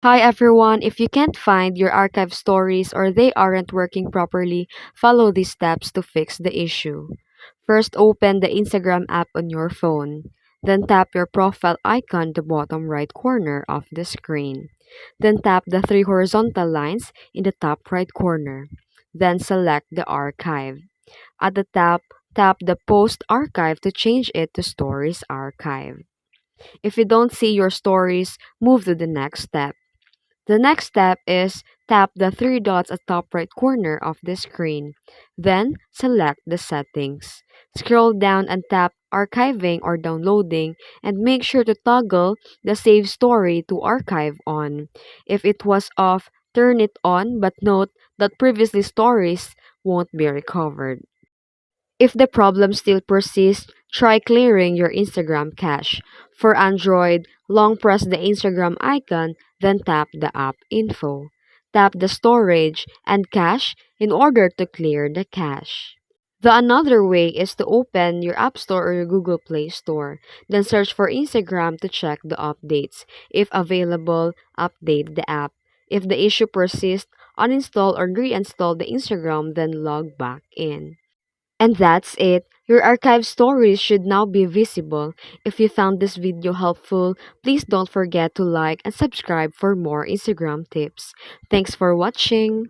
Hi everyone, if you can't find your archive stories or they aren't working properly, follow these steps to fix the issue. First, open the Instagram app on your phone. Then tap your profile icon the bottom right corner of the screen. Then tap the three horizontal lines in the top right corner. Then select the archive. At the top, tap the post archive to change it to stories archive. If you don't see your stories, move to the next step. The next step is tap the three dots at top right corner of the screen. Then select the settings. Scroll down and tap archiving or downloading and make sure to toggle the save story to archive on. If it was off, turn it on but note that previously stories won't be recovered. If the problem still persists, try clearing your Instagram cache. For Android, long press the Instagram icon, then tap the app info. Tap the storage and cache in order to clear the cache. The another way is to open your App Store or your Google Play Store. Then search for Instagram to check the updates. If available, update the app. If the issue persists, uninstall or reinstall the Instagram, then log back in. And that's it. Your archive stories should now be visible. If you found this video helpful, please don't forget to like and subscribe for more Instagram tips. Thanks for watching.